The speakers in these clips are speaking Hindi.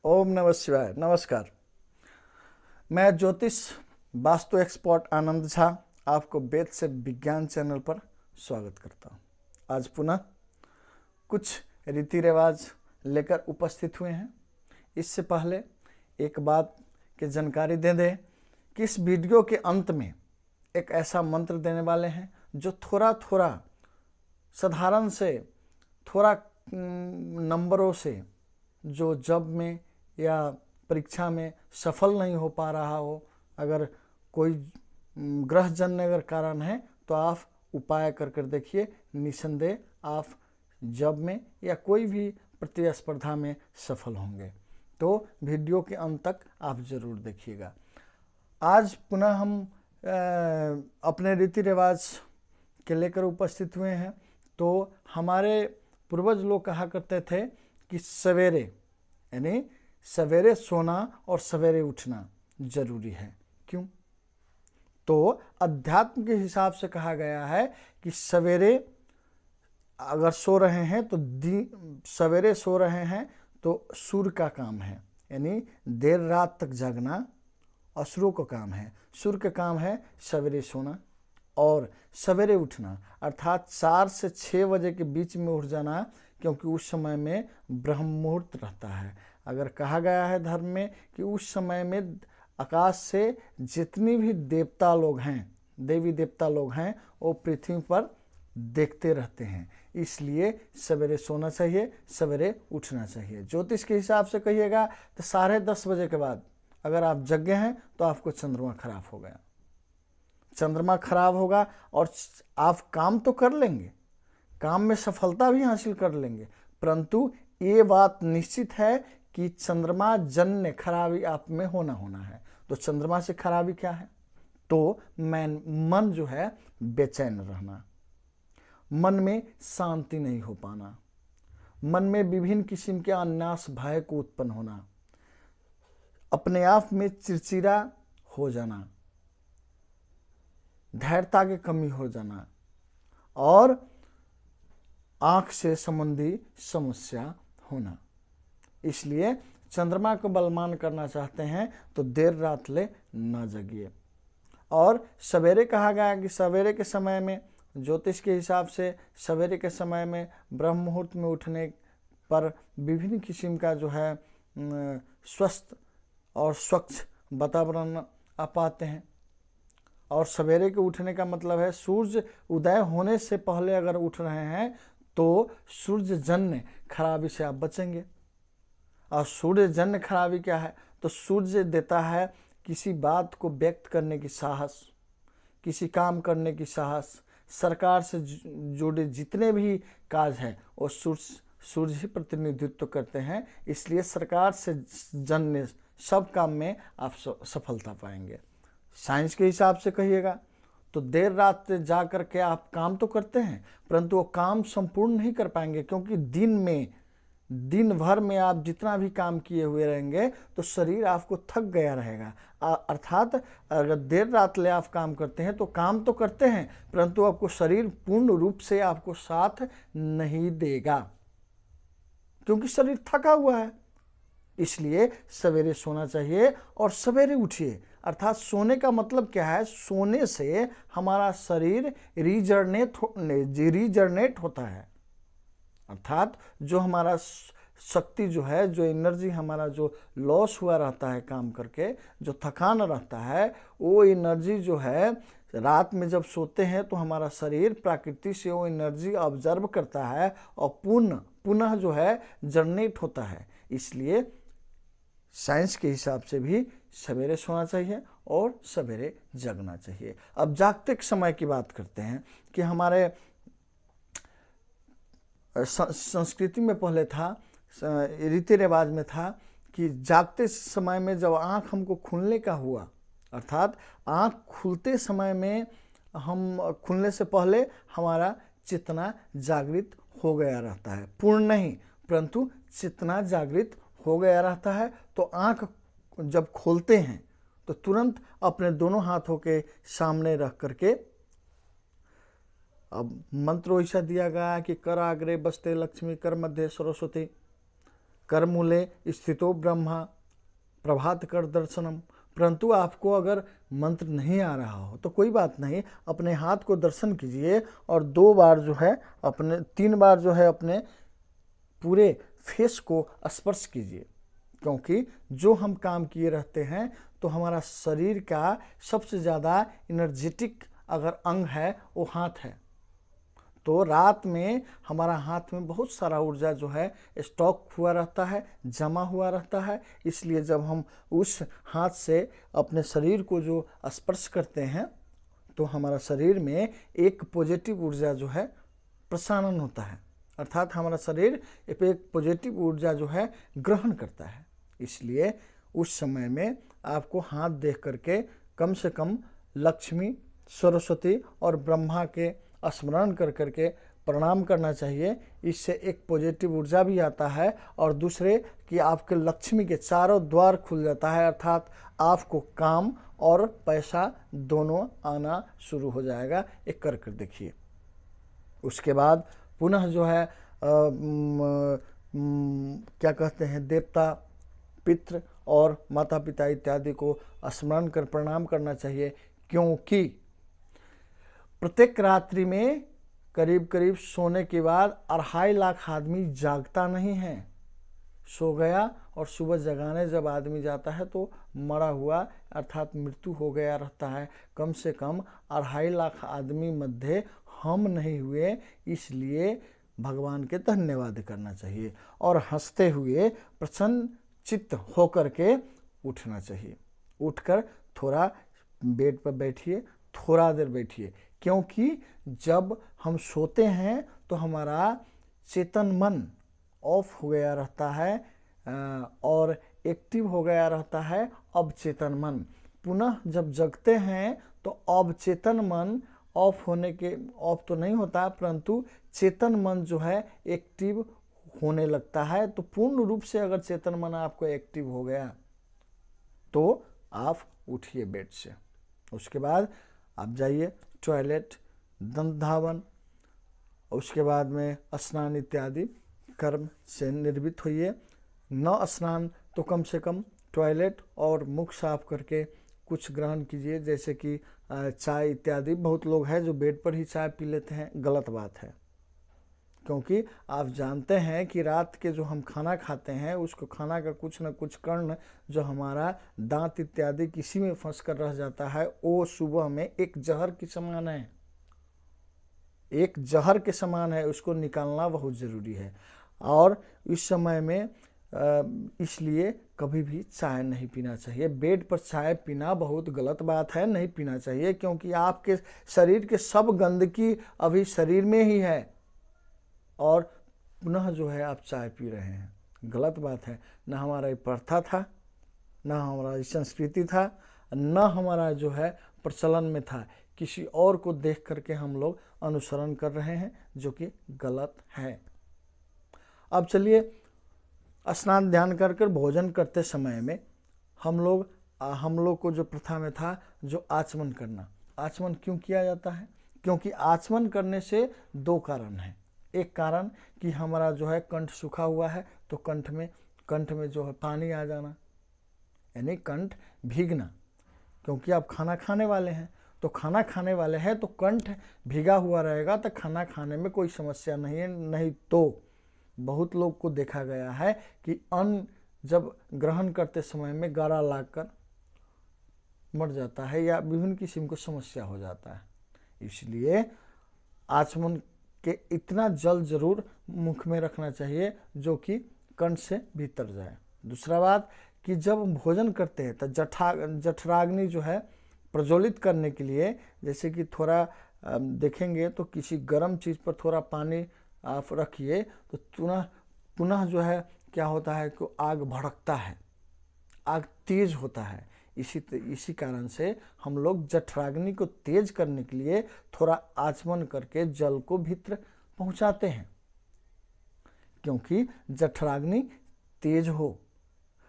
ओम नमः शिवाय। नमस्कार, मैं ज्योतिष वास्तु एक्सपर्ट आनंद झा आपको वेद से विज्ञान चैनल पर स्वागत करता हूँ। आज पुनः कुछ रीति रिवाज लेकर उपस्थित हुए हैं। इससे पहले एक बात की जानकारी दे दें कि इस वीडियो के अंत में एक ऐसा मंत्र देने वाले हैं जो थोड़ा थोड़ा साधारण से थोड़ा नंबरों से जो जब में या परीक्षा में सफल नहीं हो पा रहा हो, अगर कोई ग्रहजन्य अगर कारण है तो आप उपाय कर कर देखिए, निसंदेह आप जब में या कोई भी प्रतिस्पर्धा में सफल होंगे। तो वीडियो के अंत तक आप जरूर देखिएगा। आज पुनः हम अपने रीति रिवाज के लेकर उपस्थित हुए हैं। तो हमारे पूर्वज लोग कहा करते थे कि सवेरे यानी सवेरे सोना और सवेरे उठना जरूरी है। क्यों? तो अध्यात्म के हिसाब से कहा गया है कि सवेरे अगर सो रहे हैं तो सवेरे सो रहे हैं तो सूर्य का काम है, यानी देर रात तक जागना असुरों का काम है। सूर्य का काम है सवेरे सोना और सवेरे उठना, अर्थात 4 से 6 बजे के बीच में उठ जाना, क्योंकि उस समय में ब्रह्म मुहूर्त रहता है। अगर कहा गया है धर्म में कि उस समय में आकाश से जितनी भी देवता लोग हैं, देवी देवता लोग हैं, वो पृथ्वी पर देखते रहते हैं। इसलिए सवेरे सोना चाहिए, सवेरे उठना चाहिए। ज्योतिष के हिसाब से कहिएगा तो 10:30 बजे के बाद अगर आप जगे हैं तो आपको चंद्रमा खराब हो गया। चंद्रमा खराब होगा और आप काम तो कर लेंगे, काम में सफलता भी हासिल कर लेंगे, परंतु ये बात निश्चित है कि चंद्रमा जन्य खराबी आप में होना है। तो चंद्रमा से खराबी क्या है? तो मन जो है बेचैन रहना, मन में शांति नहीं हो पाना, मन में विभिन्न किस्म के अनायास भय को उत्पन्न होना, अपने आप में चिड़चिड़ा हो जाना, धैर्यता की कमी हो जाना और आंख से संबंधी समस्या होना। इसलिए चंद्रमा को बलवान करना चाहते हैं तो देर रात ले न जगिए। और सवेरे कहा गया कि सवेरे के समय में ज्योतिष के हिसाब से सवेरे के समय में ब्रह्म मुहूर्त में उठने पर विभिन्न किस्म का जो है स्वस्थ और स्वच्छ वातावरण आ पाते हैं। और सवेरे के उठने का मतलब है सूर्य उदय होने से पहले अगर उठ रहे हैं तो सूर्य जन्य खराबी से आप बचेंगे। और सूर्य जन्य खराबी क्या है? तो सूर्य देता है किसी बात को व्यक्त करने की साहस, किसी काम करने की साहस, सरकार से जुड़े जितने भी काज हैं वो सूर्य ही प्रतिनिधित्व करते हैं। इसलिए सरकार से जन्य सब काम में आप सफलता पाएंगे। साइंस के हिसाब से कहिएगा तो देर रात जा कर के आप काम तो करते हैं, परंतु वो काम संपूर्ण नहीं कर पाएंगे, क्योंकि दिन भर में आप जितना भी काम किए हुए रहेंगे तो शरीर आपको थक गया रहेगा। अर्थात अगर देर रात ले आप काम करते हैं तो काम तो करते हैं, परंतु आपको शरीर पूर्ण रूप से आपको साथ नहीं देगा, क्योंकि शरीर थका हुआ है। इसलिए सवेरे सोना चाहिए और सवेरे उठिए। अर्थात सोने का मतलब क्या है? सोने से हमारा शरीर रीजनरेट होता है, अर्थात जो हमारा शक्ति जो है, जो एनर्जी हमारा जो लॉस हुआ रहता है काम करके, जो थकान रहता है, वो एनर्जी जो है रात में जब सोते हैं तो हमारा शरीर प्रकृति से वो एनर्जी ऑब्जर्व करता है और पुनः जो है जनरेट होता है। इसलिए साइंस के हिसाब से भी सवेरे सोना चाहिए और सवेरे जगना चाहिए। अब जागते समय की बात करते हैं कि हमारे संस्कृति में पहले था, रीति रिवाज में था कि जागते समय में जब आँख हमको खुलने का हुआ, अर्थात आँख खुलते समय में हम खुलने से पहले हमारा चेतना जागृत हो गया रहता है, पूर्ण नहीं परंतु चेतना जागृत हो गया रहता है। तो आँख जब खोलते हैं तो तुरंत अपने दोनों हाथों के सामने रख करके, अब मंत्र ऐसा दिया गया कि कर आग्रे बसते लक्ष्मी, कर मध्य सरस्वती, करमूले स्थितो ब्रह्मा प्रभात कर दर्शनम। परंतु आपको अगर मंत्र नहीं आ रहा हो तो कोई बात नहीं, अपने हाथ को दर्शन कीजिए और 2 बार जो है अपने 3 बार जो है अपने पूरे फेस को स्पर्श कीजिए, क्योंकि जो हम काम किए रहते हैं तो हमारा शरीर का सबसे ज़्यादा एनर्जेटिक अगर अंग है वो हाथ है। तो रात में हमारा हाथ में बहुत सारा ऊर्जा जो है स्टॉक हुआ रहता है, जमा हुआ रहता है। इसलिए जब हम उस हाथ से अपने शरीर को जो स्पर्श करते हैं तो हमारा शरीर में एक पॉजिटिव ऊर्जा जो है प्रसारण होता है, अर्थात हमारा शरीर एक पॉजिटिव ऊर्जा जो है ग्रहण करता है। इसलिए उस समय में आपको हाथ देख करके कम से कम लक्ष्मी, सरस्वती और ब्रह्मा के स्मरण कर करके प्रणाम करना चाहिए। इससे एक पॉजिटिव ऊर्जा भी आता है और दूसरे कि आपके लक्ष्मी के चारों द्वार खुल जाता है, अर्थात आपको काम और पैसा दोनों आना शुरू हो जाएगा। एक कर देखिए। उसके बाद पुनः जो है क्या कहते हैं, देवता, पितृ और माता पिता इत्यादि को स्मरण कर प्रणाम करना चाहिए, क्योंकि प्रत्येक रात्रि में करीब करीब सोने के बाद 2.5 लाख आदमी जागता नहीं है। सो गया और सुबह जगाने जब आदमी जाता है तो मरा हुआ अर्थात मृत्यु हो गया रहता है। कम से कम 2.5 लाख आदमी मध्य हम नहीं हुए, इसलिए भगवान के धन्यवाद करना चाहिए और हंसते हुए प्रसन्न चित्त होकर के उठना चाहिए। उठकर थोड़ा बेड पर बैठिए, थोड़ा देर बैठिए, क्योंकि जब हम सोते हैं तो हमारा चेतन मन ऑफ हो गया रहता है और एक्टिव हो गया रहता है अब चेतन मन। पुनः जब जगते हैं तो अब चेतन मन ऑफ होने के ऑफ तो नहीं होता, परंतु चेतन मन जो है एक्टिव होने लगता है। तो पूर्ण रूप से अगर चेतन मन आपको एक्टिव हो गया तो आप उठिए बेड से। उसके बाद आप जाइए टॉयलेट, दंत धावन, उसके बाद में स्नान इत्यादि कर्म से निर्वृत्त होइए। न स्नान तो कम से कम टॉयलेट और मुख साफ करके कुछ ग्रहण कीजिए, जैसे कि चाय इत्यादि। बहुत लोग हैं जो बेड पर ही चाय पी लेते हैं, गलत बात है, क्योंकि आप जानते हैं कि रात के जो हम खाना खाते हैं उसको खाना का कुछ न कुछ कण जो हमारा दांत इत्यादि किसी में फंस कर रह जाता है, वो सुबह में एक जहर के समान है, एक जहर के समान है, उसको निकालना बहुत ज़रूरी है। और इस समय में इसलिए कभी भी चाय नहीं पीना चाहिए। बेड पर चाय पीना बहुत गलत बात है, नहीं पीना चाहिए, क्योंकि आपके शरीर के सब गंदगी अभी शरीर में ही है और पुनः जो है आप चाय पी रहे हैं, गलत बात है। न हमारा ये प्रथा था, न हमारा संस्कृति था, न हमारा जो है प्रचलन में था। किसी और को देख करके हम लोग अनुसरण कर रहे हैं, जो कि गलत है। अब चलिए, स्नान ध्यान कर कर भोजन करते समय में हम लोग को जो प्रथा में था जो आचमन करना। आचमन क्यों किया जाता है? क्योंकि आचमन करने से 2 कारण हैं। एक कारण कि हमारा जो है कंठ सूखा हुआ है तो कंठ में जो है पानी आ जाना, यानी कंठ भीगना, क्योंकि आप खाना खाने वाले हैं। तो खाना खाने वाले हैं तो कंठ भीगा हुआ रहेगा तो खाना खाने में कोई समस्या नहीं है। नहीं तो बहुत लोग को देखा गया है कि अन्न जब ग्रहण करते समय में गारा लागकर मर जाता है या विभिन्न किस्म की समस्या हो जाता है। इसलिए आचमन के इतना जल जरूर मुख में रखना चाहिए जो कि कंठ से भीतर जाए। दूसरा बात कि जब भोजन करते हैं तो जठराग्नि जो है प्रज्वलित करने के लिए, जैसे कि थोड़ा देखेंगे तो किसी गर्म चीज़ पर थोड़ा पानी आप रखिए तो पुनः जो है क्या होता है कि आग भड़कता है, आग तेज होता है। इसी कारण से हम लोग जठराग्नि को तेज करने के लिए थोड़ा आचमन करके जल को भीतर पहुंचाते हैं, क्योंकि जठराग्नि तेज हो।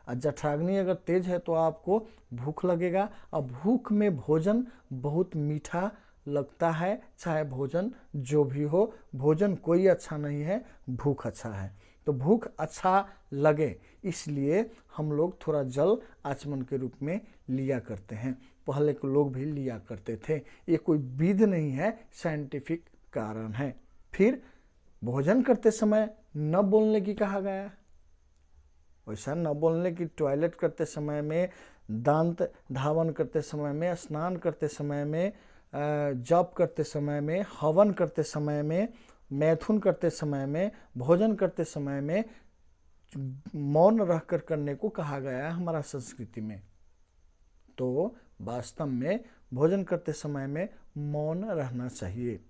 और जठराग्नि अगर तेज है तो आपको भूख लगेगा, और भूख में भोजन बहुत मीठा लगता है। चाहे भोजन जो भी हो, भोजन कोई अच्छा नहीं है, भूख अच्छा है। तो भूख अच्छा लगे इसलिए हम लोग थोड़ा जल आचमन के रूप में लिया करते हैं। पहले के लोग भी लिया करते थे, ये कोई विधि नहीं है, साइंटिफिक कारण है। फिर भोजन करते समय न बोलने की कहा गया है, वैसा न बोलने की, टॉयलेट करते समय में, दांत धावन करते समय में, स्नान करते समय में, जप करते समय में, हवन करते समय में, मैथुन करते समय में, भोजन करते समय में मौन रहकर करने को कहा गया है हमारा संस्कृति में। तो वास्तव में भोजन करते समय में मौन रहना चाहिए,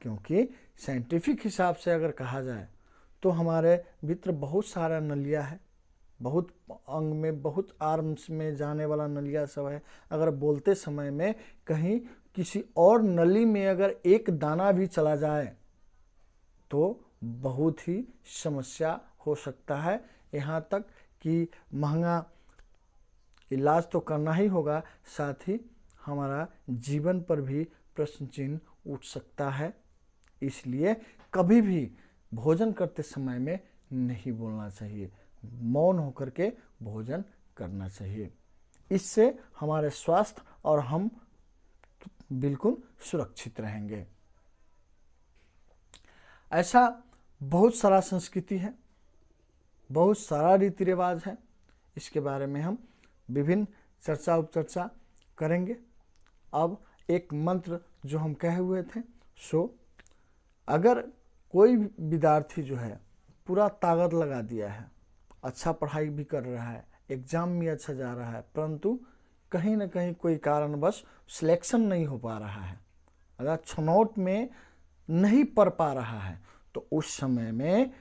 क्योंकि साइंटिफिक हिसाब से अगर कहा जाए तो हमारे भीतर बहुत सारा नलिया है, बहुत अंग में, बहुत आर्म्स में जाने वाला नलिया सब है। अगर बोलते समय में कहीं किसी और नली में अगर एक दाना भी चला जाए तो बहुत ही समस्या हो सकता है, यहाँ तक कि महंगा इलाज तो करना ही होगा, साथ ही हमारा जीवन पर भी प्रश्न चिन्ह उठ सकता है। इसलिए कभी भी भोजन करते समय में नहीं बोलना चाहिए, मौन होकर के भोजन करना चाहिए। इससे हमारे स्वास्थ्य और हम बिल्कुल सुरक्षित रहेंगे। ऐसा बहुत सारा संस्कृति है, बहुत सारा रीति रिवाज है, इसके बारे में हम विभिन्न चर्चा उपचर्चा करेंगे। अब एक मंत्र जो हम कहे हुए थे, सो अगर कोई विद्यार्थी जो है पूरा ताकत लगा दिया है, अच्छा पढ़ाई भी कर रहा है, एग्जाम में अच्छा जा रहा है, परंतु कहीं ना कहीं कोई कारणवश सिलेक्शन नहीं हो पा रहा है, अगर छनौट में नहीं पढ़ पा रहा है, तो उस समय में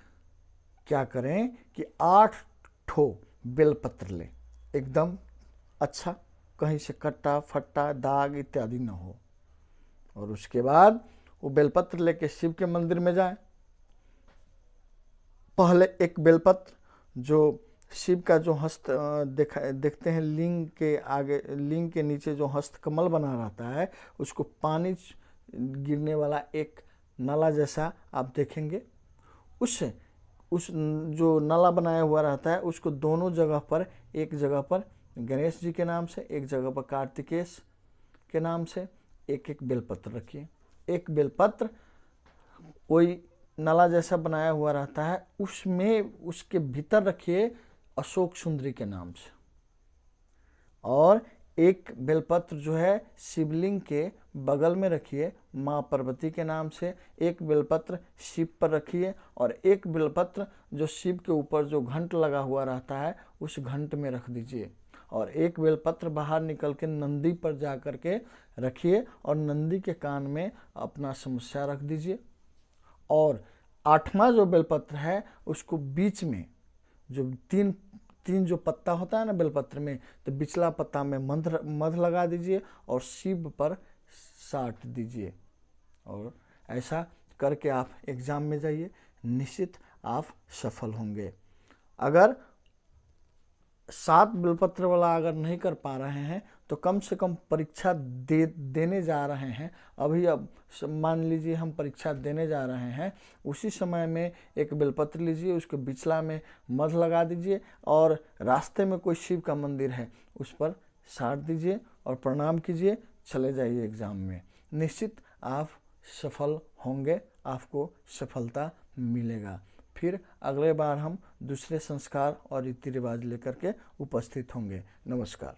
क्या करें कि 8 ठो बेलपत्र ले, एकदम अच्छा, कहीं से कट्टा फट्टा दाग इत्यादि न हो, और उसके बाद वो बेलपत्र लेके शिव के मंदिर में जाए। पहले एक बेलपत्र जो शिव का जो हस्त देखते हैं लिंग के आगे, लिंग के नीचे जो हस्त कमल बना रहता है, उसको पानी गिरने वाला एक नाला जैसा आप देखेंगे, उस जो नाला बनाया हुआ रहता है उसको दोनों जगह पर, एक जगह पर गणेश जी के नाम से, एक जगह पर कार्तिकेश के नाम से एक एक बेलपत्र रखिए। एक बेलपत्र कोई नाला जैसा बनाया हुआ रहता है, उसमें उसके भीतर रखिए अशोक सुंदरी के नाम से, और एक बेलपत्र जो है शिवलिंग के बगल में रखिए माँ पार्वती के नाम से, एक बेलपत्र शिव पर रखिए, और एक बेलपत्र जो शिव के ऊपर जो घंट लगा हुआ रहता है उस घंट में रख दीजिए, और एक बेलपत्र बाहर निकल के नंदी पर जा कर के रखिए और नंदी के कान में अपना समस्या रख दीजिए। और 8वां जो बेलपत्र है उसको बीच में जो तीन जो पत्ता होता है ना बेलपत्र में, तो बिचला पत्ता में मध लगा दीजिए और शिव पर साट दीजिए, और ऐसा करके आप एग्जाम में जाइए, निश्चित आप सफल होंगे। अगर 7 बेलपत्र वाला अगर नहीं कर पा रहे हैं तो कम से कम परीक्षा देने जा रहे हैं, अभी अब मान लीजिए हम परीक्षा देने जा रहे हैं, उसी समय में एक बेलपत्र लीजिए, उसके बिचला में मध लगा दीजिए, और रास्ते में कोई शिव का मंदिर है उस पर साट दीजिए और प्रणाम कीजिए, चले जाइए एग्ज़ाम में, निश्चित आप सफल होंगे, आपको सफलता मिलेगा। फिर अगले बार हम दूसरे संस्कार और रीति रिवाज लेकर के उपस्थित होंगे। नमस्कार।